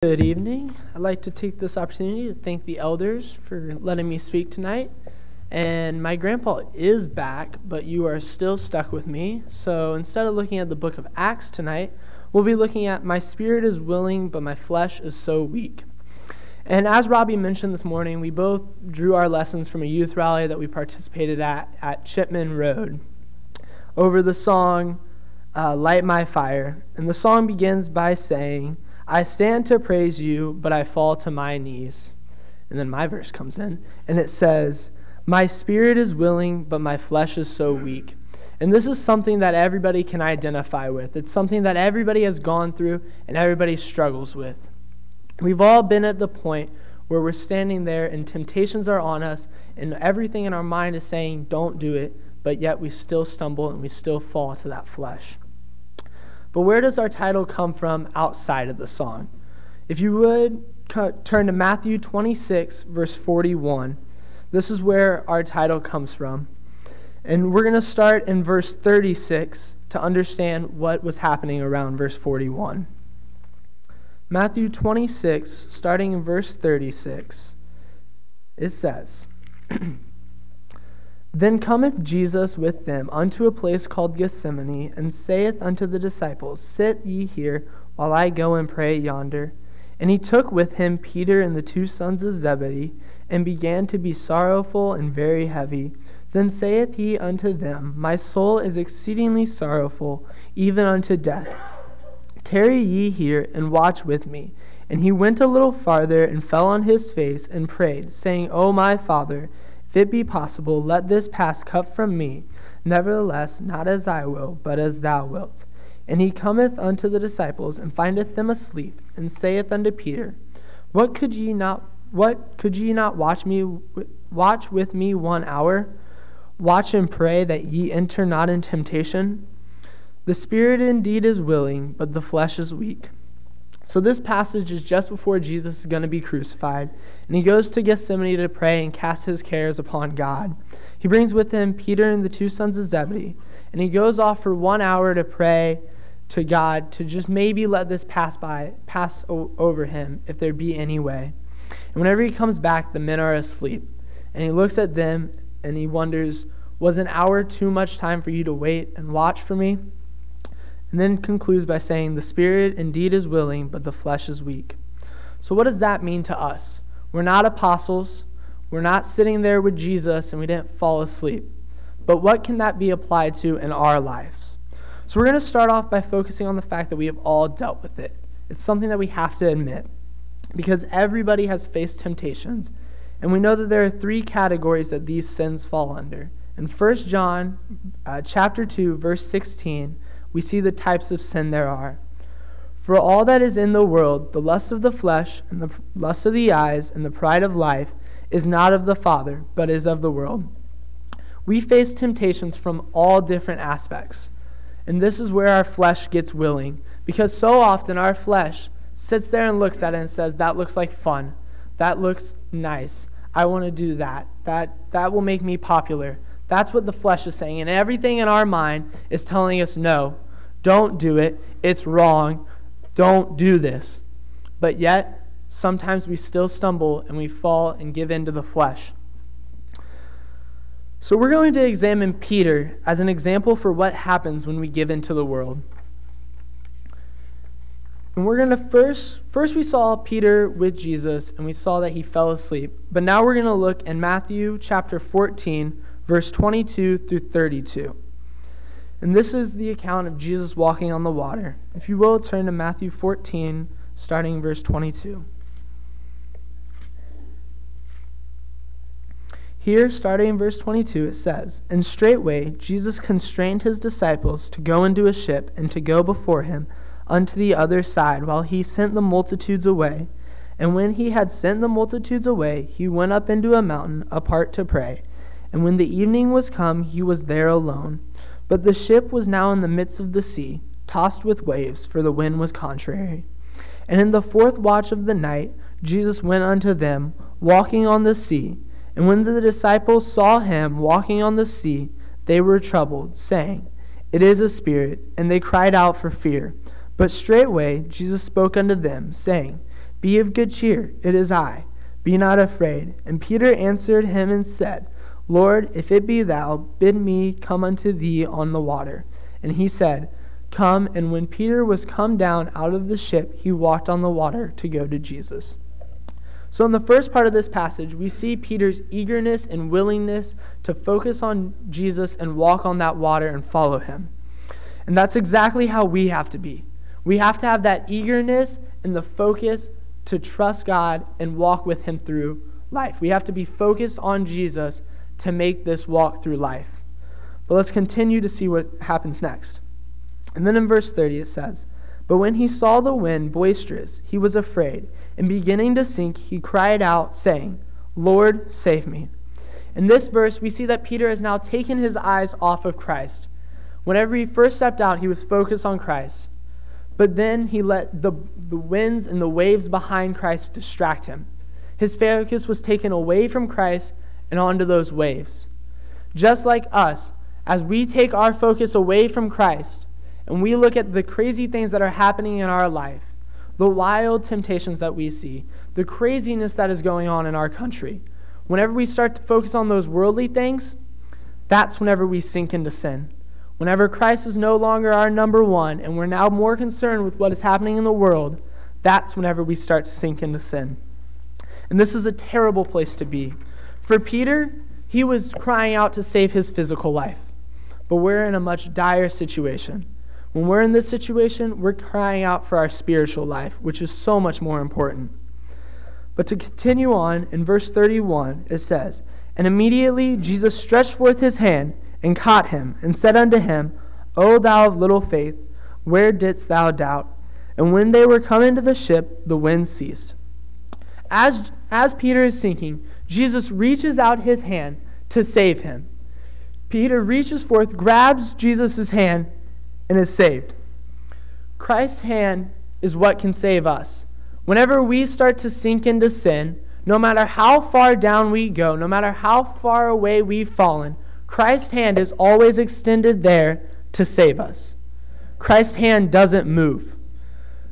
Good evening. I'd like to take this opportunity to thank the elders for letting me speak tonight. And my grandpa is back, but you are still stuck with me. So instead of looking at the book of Acts tonight, we'll be looking at my spirit is willing, but my flesh is so weak. And as Robbie mentioned this morning, we both drew our lessons from a youth rally that we participated at Chipman Road over the song, Light My Fire. And the song begins by saying, I stand to praise you, but I fall to my knees. And then my verse comes in, and it says, my spirit is willing, but my flesh is so weak. And this is something that everybody can identify with. It's something that everybody has gone through and everybody struggles with. We've all been at the point where we're standing there and temptations are on us and everything in our mind is saying, don't do it, but yet we still stumble and we still fall to that flesh. But where does our title come from outside of the song? If you would turn to Matthew 26, verse 41. This is where our title comes from. And we're going to start in verse 36 to understand what was happening around verse 41. Matthew 26, starting in verse 36, it says, Then cometh Jesus with them unto a place called Gethsemane, and saith unto the disciples, Sit ye here, while I go and pray yonder. And he took with him Peter and the two sons of Zebedee, and began to be sorrowful and very heavy. Then saith he unto them, My soul is exceedingly sorrowful, even unto death. Tarry ye here, and watch with me. And he went a little farther, and fell on his face, and prayed, saying, O my Father, if it be possible, let this cup from me. Nevertheless, not as I will, but as thou wilt. And he cometh unto the disciples, and findeth them asleep, and saith unto Peter, What could ye not watch with me 1 hour? Watch and pray that ye enter not in temptation. The spirit indeed is willing, but the flesh is weak. So this passage is just before Jesus is going to be crucified, and he goes to Gethsemane to pray and cast his cares upon God. He brings with him Peter and the two sons of Zebedee, and he goes off for 1 hour to pray to God to just maybe let this pass over him, if there be any way. And whenever he comes back, the men are asleep, and he looks at them and he wonders, was an hour too much time for you to wait and watch for me? And then concludes by saying, the spirit indeed is willing, but the flesh is weak. So what does that mean to us? We're not apostles. We're not sitting there with Jesus and we didn't fall asleep. But what can that be applied to in our lives? So we're going to start off by focusing on the fact that we have all dealt with it. It's something that we have to admit, because everybody has faced temptations. And we know that there are 3 categories that these sins fall under. In 1 John chapter 2, verse 16, we see the types of sin there are. For all that is in the world, the lust of the flesh, and the lust of the eyes, and the pride of life, is not of the Father, but is of the world. We face temptations from all different aspects. And this is where our flesh gets willing. Because so often our flesh sits there and looks at it and says, that looks like fun. That looks nice. I want to do that. That will make me popular. That's what the flesh is saying. And everything in our mind is telling us, no, don't do it. It's wrong. Don't do this. But yet, sometimes we still stumble and we fall and give in to the flesh. So we're going to examine Peter as an example for what happens when we give in to the world. And we're going to first we saw Peter with Jesus and we saw that he fell asleep. But now we're going to look in Matthew chapter 14, verse 22 through 32. And this is the account of Jesus walking on the water. If you will, turn to Matthew 14, starting verse 22. Here, starting in verse 22, it says, And straightway Jesus constrained his disciples to go into a ship and to go before him unto the other side, while he sent the multitudes away. And when he had sent the multitudes away, he went up into a mountain apart to pray. And when the evening was come, he was there alone. But the ship was now in the midst of the sea, tossed with waves, for the wind was contrary. And in the 4th watch of the night, Jesus went unto them, walking on the sea. And when the disciples saw him walking on the sea, they were troubled, saying, It is a spirit. And they cried out for fear. But straightway Jesus spoke unto them, saying, Be of good cheer, it is I. Be not afraid. And Peter answered him and said, Lord, if it be thou, bid me come unto thee on the water. And he said, Come. And when Peter was come down out of the ship, he walked on the water to go to Jesus. So in the first part of this passage, we see Peter's eagerness and willingness to focus on Jesus and walk on that water and follow him. And that's exactly how we have to be. We have to have that eagerness and the focus to trust God and walk with him through life. We have to be focused on Jesus to make this walk through life. But let's continue to see what happens next. And then in verse 30 it says, But when he saw the wind boisterous, he was afraid, and beginning to sink, he cried out, saying, Lord, save me. In this verse, we see that Peter has now taken his eyes off of Christ. Whenever he first stepped out, he was focused on Christ. But then he let the winds and the waves behind Christ distract him. His focus was taken away from Christ and onto those waves. Just like us, as we take our focus away from Christ and we look at the crazy things that are happening in our life, the wild temptations that we see, the craziness that is going on in our country, whenever we start to focus on those worldly things, that's whenever we sink into sin. Whenever Christ is no longer our number one and we're now more concerned with what is happening in the world, that's whenever we start to sink into sin. And this is a terrible place to be. For Peter, he was crying out to save his physical life. But we're in a much dire situation. When we're in this situation, we're crying out for our spiritual life, which is so much more important. But to continue on, in verse 31, it says, And immediately Jesus stretched forth his hand and caught him, and said unto him, O thou of little faith, where didst thou doubt? And when they were come into the ship, the wind ceased. As Peter is sinking, Jesus reaches out his hand to save him. Peter reaches forth, grabs Jesus' hand, and is saved. Christ's hand is what can save us. Whenever we start to sink into sin, no matter how far down we go, no matter how far away we've fallen, Christ's hand is always extended there to save us. Christ's hand doesn't move.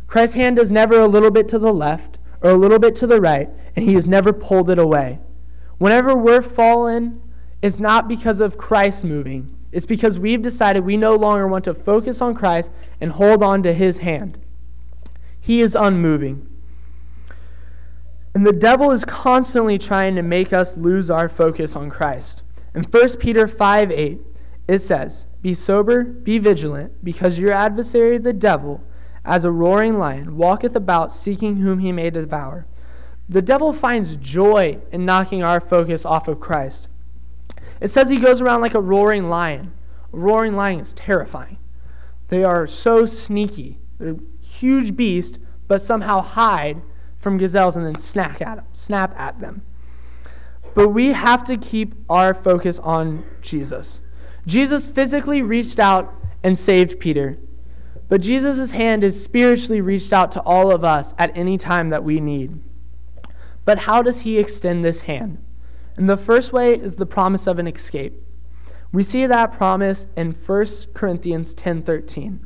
Christ's hand is never a little bit to the left or a little bit to the right, and he has never pulled it away. Whenever we're fallen, it's not because of Christ moving. It's because we've decided we no longer want to focus on Christ and hold on to his hand. He is unmoving. And the devil is constantly trying to make us lose our focus on Christ. In 1 Peter 5:8, it says, Be sober, be vigilant, because your adversary the devil, as a roaring lion, walketh about seeking whom he may devour. The devil finds joy in knocking our focus off of Christ. It says he goes around like a roaring lion. A roaring lion is terrifying. They are so sneaky. They're huge beasts, but somehow hide from gazelles and then snap at them. But we have to keep our focus on Jesus. Jesus physically reached out and saved Peter. But Jesus' hand is spiritually reached out to all of us at any time that we need. But how does he extend this hand? And the first way is the promise of an escape. We see that promise in 1 Corinthians 10:13.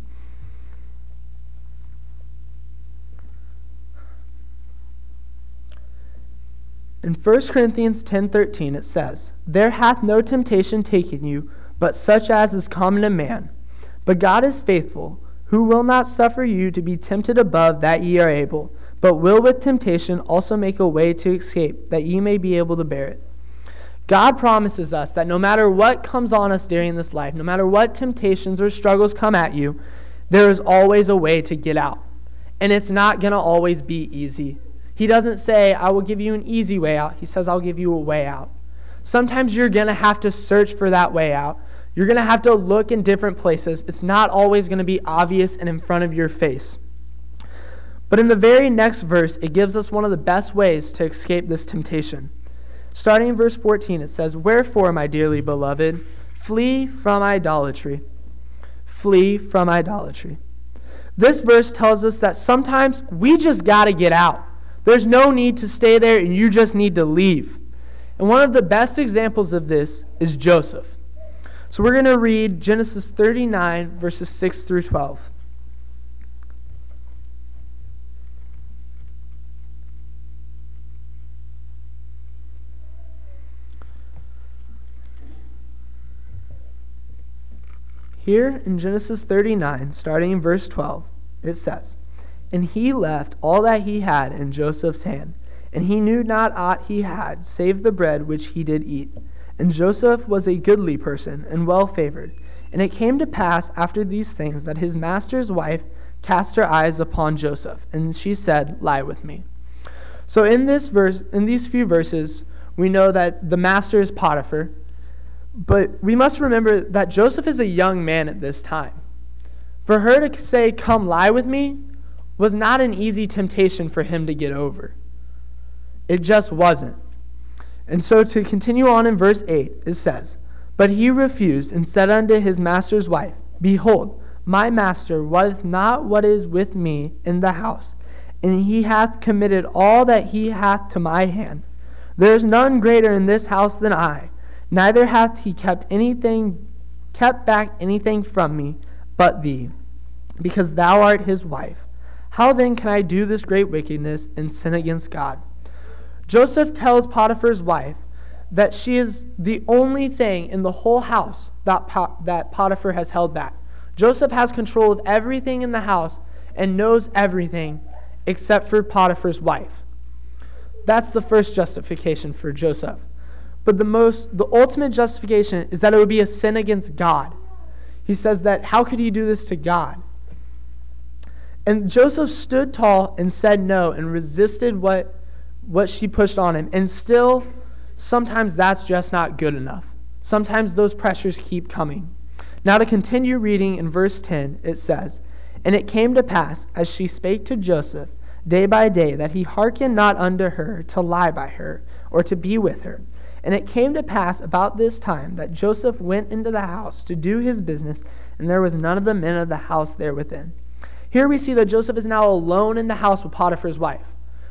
In 1 Corinthians 10:13 it says, There hath no temptation taken you, but such as is common to man. But God is faithful, who will not suffer you to be tempted above that ye are able, but will with temptation also make a way to escape, that ye may be able to bear it. God promises us that no matter what comes on us during this life, no matter what temptations or struggles come at you, there is always a way to get out. And it's not going to always be easy. He doesn't say, I will give you an easy way out. He says, I'll give you a way out. Sometimes you're going to have to search for that way out. You're going to have to look in different places. It's not always going to be obvious and in front of your face. But in the very next verse, it gives us one of the best ways to escape this temptation. Starting in verse 14, it says, Wherefore, my dearly beloved, flee from idolatry. Flee from idolatry. This verse tells us that sometimes we just got to get out. There's no need to stay there, and you just need to leave. And one of the best examples of this is Joseph. So we're going to read Genesis 39, verses 6 through 12. here in Genesis 39, starting in verse 12, it says, "And he left all that he had in Joseph's hand, and he knew not aught he had, save the bread which he did eat. And Joseph was a goodly person, and well favored. And it came to pass after these things that his master's wife cast her eyes upon Joseph, and she said, Lie with me." So in these few verses, we know that the master is Potiphar, but we must remember that Joseph is a young man at this time. For her to say, "Come lie with me," was not an easy temptation for him to get over. It just wasn't. And so to continue on in verse 8, it says, "But he refused and said unto his master's wife, Behold, my master wotteth not what is with me in the house, and he hath committed all that he hath to my hand. There is none greater in this house than I, neither hath he kept back anything from me but thee, because thou art his wife. How then can I do this great wickedness and sin against God?" Joseph tells Potiphar's wife that she is the only thing in the whole house that Potiphar has held back. Joseph has control of everything in the house and knows everything except for Potiphar's wife. That's the first justification for Joseph. But the ultimate justification is that it would be a sin against God. He says that how could he do this to God? And Joseph stood tall and said no and resisted what she pushed on him. And still, sometimes that's just not good enough. Sometimes those pressures keep coming. Now to continue reading in verse 10, it says, "And it came to pass, as she spake to Joseph day by day, that he hearkened not unto her to lie by her, or to be with her. And it came to pass about this time that Joseph went into the house to do his business, and there was none of the men of the house there within." Here we see that Joseph is now alone in the house with Potiphar's wife.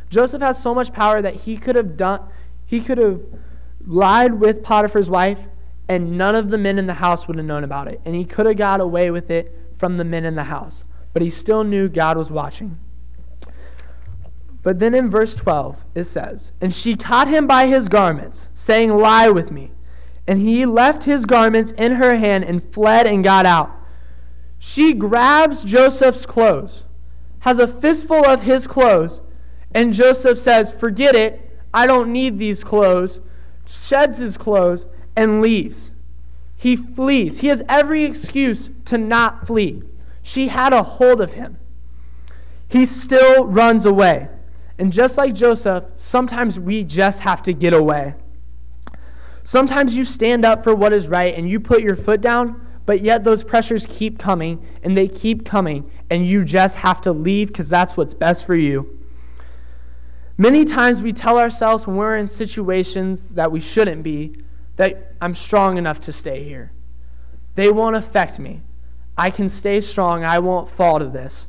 Joseph has so much power that he could have lied with Potiphar's wife, and none of the men in the house would have known about it. And he could have got away with it from the men in the house. But he still knew God was watching. But then in verse 12, it says, "And she caught him by his garments, saying, Lie with me. And he left his garments in her hand and fled and got out." She grabs Joseph's clothes, has a fistful of his clothes, and Joseph says, "Forget it, I don't need these clothes," sheds his clothes, and leaves. He flees. He has every excuse to not flee. She had a hold of him. He still runs away. And just like Joseph, sometimes we just have to get away. Sometimes you stand up for what is right and you put your foot down, but yet those pressures keep coming and they keep coming, and you just have to leave because that's what's best for you. Many times we tell ourselves when we're in situations that we shouldn't be, that I'm strong enough to stay here. They won't affect me. I can stay strong. I won't fall to this.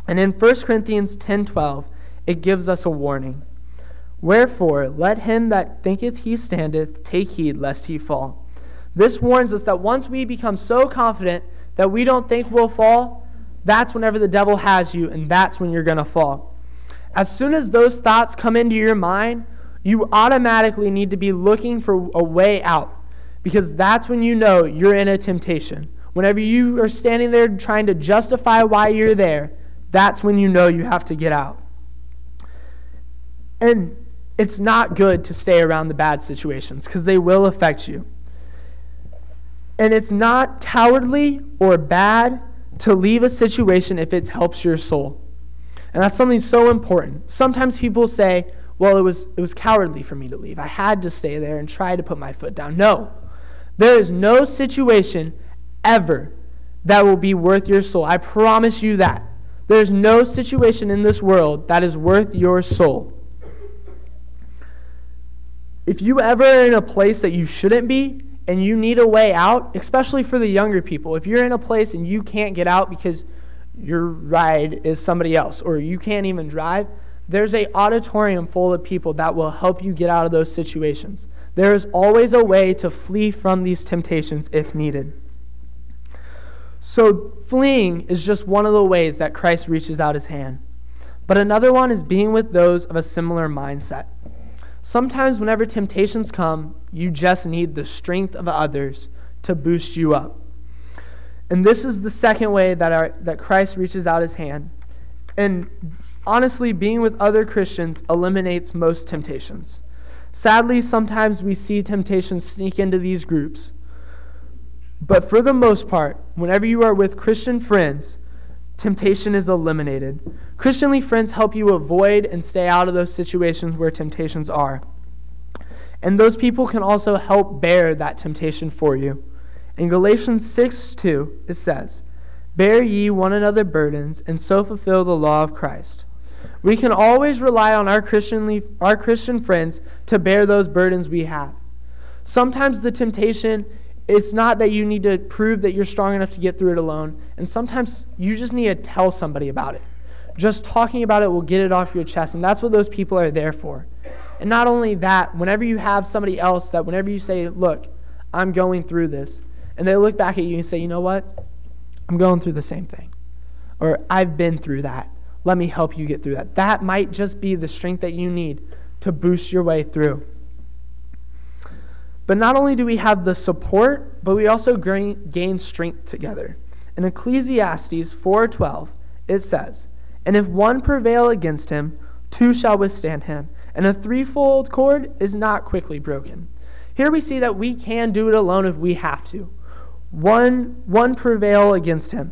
And in 1 Corinthians 10:12, it gives us a warning. "Wherefore, let him that thinketh he standeth take heed lest he fall." This warns us that once we become so confident that we don't think we'll fall, that's whenever the devil has you, and that's when you're going to fall. As soon as those thoughts come into your mind, you automatically need to be looking for a way out, because that's when you know you're in a temptation. Whenever you are standing there trying to justify why you're there, that's when you know you have to get out. And it's not good to stay around the bad situations because they will affect you. And it's not cowardly or bad to leave a situation if it helps your soul. And that's something so important. Sometimes people say, well, it was cowardly for me to leave. I had to stay there and try to put my foot down. No. There is no situation ever that will be worth your soul. I promise you that. There's no situation in this world that is worth your soul. If you ever are in a place that you shouldn't be and you need a way out, especially for the younger people, if you're in a place and you can't get out because your ride is somebody else or you can't even drive, there's an auditorium full of people that will help you get out of those situations. There is always a way to flee from these temptations if needed. So fleeing is just one of the ways that Christ reaches out his hand. But another one is being with those of a similar mindset. Sometimes whenever temptations come, you just need the strength of others to boost you up. And this is the second way that Christ reaches out his hand. And honestly, being with other Christians eliminates most temptations. Sadly, sometimes we see temptations sneak into these groups. But for the most part, whenever you are with Christian friends, temptation is eliminated. Christianly friends help you avoid and stay out of those situations where temptations are. And those people can also help bear that temptation for you. In Galatians 6:2, it says, "Bear ye one another burdens, and so fulfill the law of Christ." We can always rely on our Christian friends to bear those burdens we have. Sometimes the temptation, it's not that you need to prove that you're strong enough to get through it alone, and sometimes you just need to tell somebody about it. Just talking about it will get it off your chest, and that's what those people are there for. And not only that, whenever you have somebody else that whenever you say, "Look, I'm going through this," and they look back at you and say, "You know what? I'm going through the same thing." Or, "I've been through that. Let me help you get through that." That might just be the strength that you need to boost your way through. But not only do we have the support, but we also gain strength together. In Ecclesiastes 4:12, it says, "And if one prevail against him, two shall withstand him, and a threefold cord is not quickly broken." Here we see that we can do it alone if we have to. One prevail against him.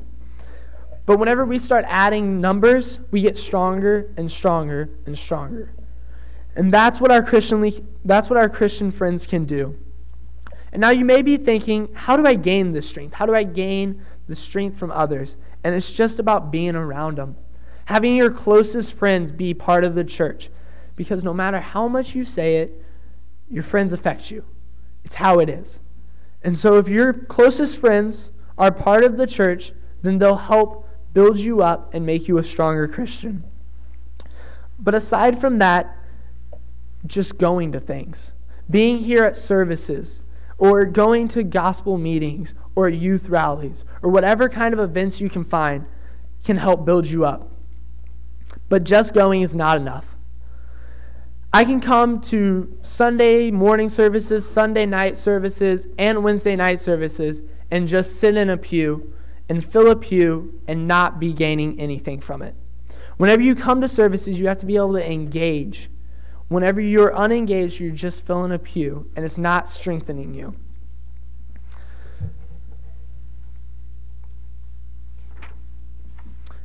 But whenever we start adding numbers, we get stronger and stronger and stronger. And that's what our Christian friends can do. And now you may be thinking, how do I gain this strength? How do I gain the strength from others? And it's just about being around them. Having your closest friends be part of the church. Because no matter how much you say it, your friends affect you. It's how it is. And so if your closest friends are part of the church, then they'll help build you up and make you a stronger Christian. But aside from that, just going to things, being here at services, or going to gospel meetings, or youth rallies, or whatever kind of events you can find, can help build you up. But just going is not enough. I can come to Sunday morning services, Sunday night services, and Wednesday night services, and just sit in a pew and fill a pew and not be gaining anything from it. Whenever you come to services, you have to be able to engage. Whenever you're unengaged, you're just filling a pew, and it's not strengthening you.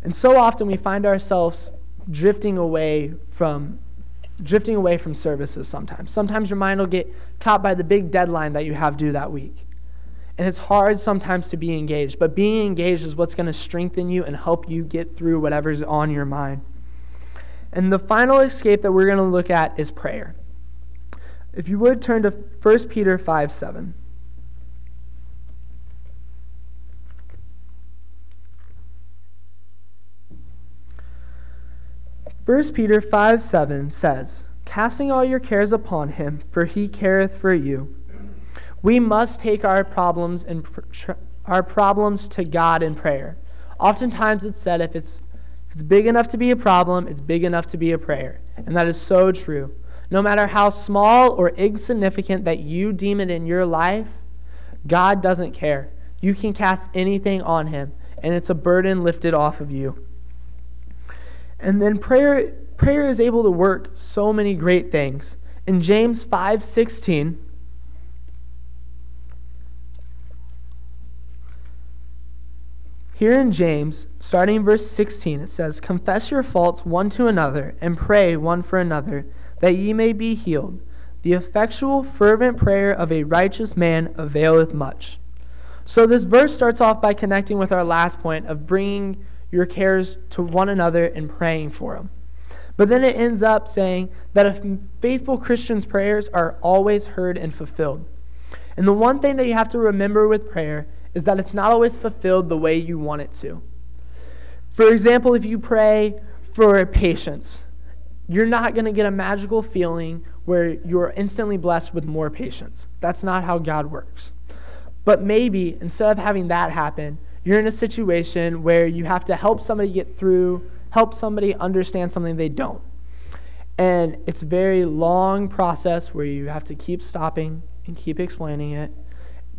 And so often we find ourselves drifting away from services sometimes. Sometimes your mind will get caught by the big deadline that you have due that week. And it's hard sometimes to be engaged, but being engaged is what's going to strengthen you and help you get through whatever's on your mind. And the final escape that we're going to look at is prayer. If you would turn to 1 Peter 5:7. 1 Peter 5:7 says, "Casting all your cares upon him, for he careth for you." We must take our problems to God in prayer. Oftentimes it's said if it's big enough to be a problem, it's big enough to be a prayer. And that is so true. No matter how small or insignificant that you deem it in your life, God doesn't care. You can cast anything on him, and it's a burden lifted off of you. And then prayer is able to work so many great things. In James 5:16, here in James, starting in verse 16, it says, "Confess your faults one to another, and pray one for another, that ye may be healed. The effectual, fervent prayer of a righteous man availeth much." So this verse starts off by connecting with our last point of bringing your cares to one another and praying for them. But then it ends up saying that a faithful Christian's prayers are always heard and fulfilled. And the one thing that you have to remember with prayer is that it's not always fulfilled the way you want it to. For example, if you pray for patience, you're not going to get a magical feeling where you're instantly blessed with more patience. That's not how God works. But maybe instead of having that happen, you're in a situation where you have to help somebody get through, help somebody understand something they don't. And it's a very long process where you have to keep stopping and keep explaining it.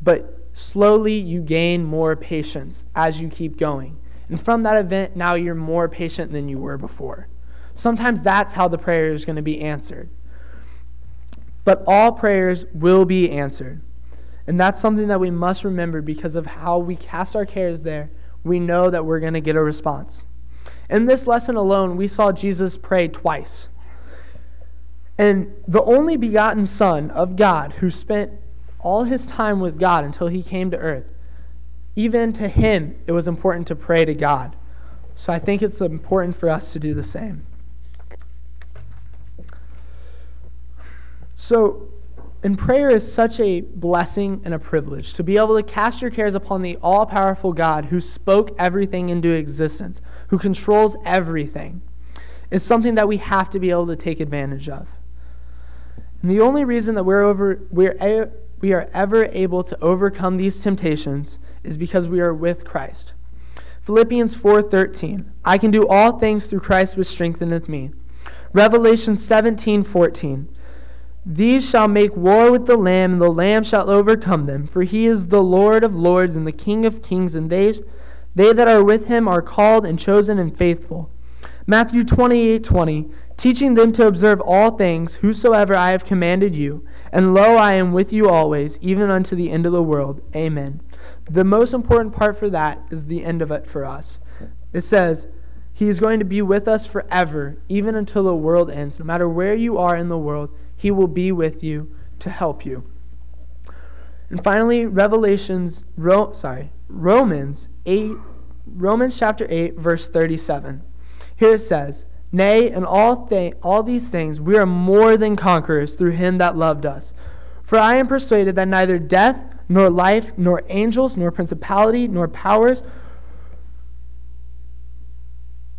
But slowly you gain more patience as you keep going. And from that event, now you're more patient than you were before. Sometimes that's how the prayer is going to be answered. But all prayers will be answered. And that's something that we must remember, because of how we cast our cares there, we know that we're going to get a response. In this lesson alone, we saw Jesus pray twice. And the only begotten Son of God, who spent all his time with God until he came to earth, even to him, it was important to pray to God. So I think it's important for us to do the same. So, and prayer is such a blessing and a privilege to be able to cast your cares upon the all-powerful God who spoke everything into existence, who controls everything. It's something that we have to be able to take advantage of. And the only reason that we are ever able to overcome these temptations is because we are with Christ. Philippians 4:13, I can do all things through Christ which strengtheneth me. Revelation 17:14, these shall make war with the Lamb, and the Lamb shall overcome them. For he is the Lord of lords and the King of kings, and they that are with him are called and chosen and faithful. Matthew 28:20, teaching them to observe all things, whosoever I have commanded you. And lo, I am with you always, even unto the end of the world. Amen. The most important part for that is the end of it for us. It says, he is going to be with us forever, even until the world ends. No matter where you are in the world, he will be with you to help you. And finally, Romans chapter 8, verse 37. Here it says, nay, in all these things we are more than conquerors through him that loved us. For I am persuaded that neither death, nor life, nor angels, nor principality, nor powers,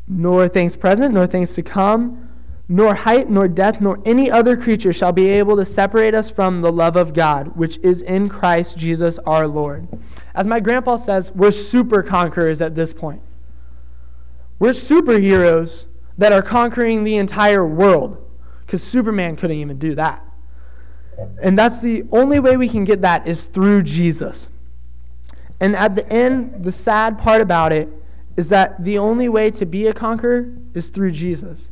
nor things present, nor things to come, nor height, nor depth, nor any other creature shall be able to separate us from the love of God, which is in Christ Jesus our Lord. As my grandpa says, we're super conquerors at this point. We're superheroes that are conquering the entire world, because Superman couldn't even do that. And that's the only way we can get that is through Jesus. And at the end, the sad part about it is that the only way to be a conqueror is through Jesus.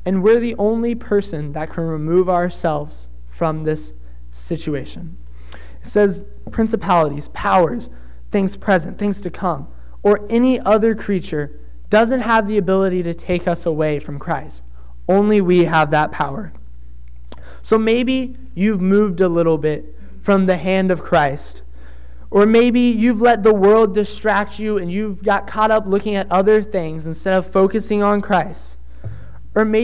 And we're the only person that can remove ourselves from this situation. It says principalities, powers, things present, things to come, or any other creature doesn't have the ability to take us away from Christ. Only we have that power. So maybe you've moved a little bit from the hand of Christ. Or maybe you've let the world distract you and you've got caught up looking at other things instead of focusing on Christ. Or maybe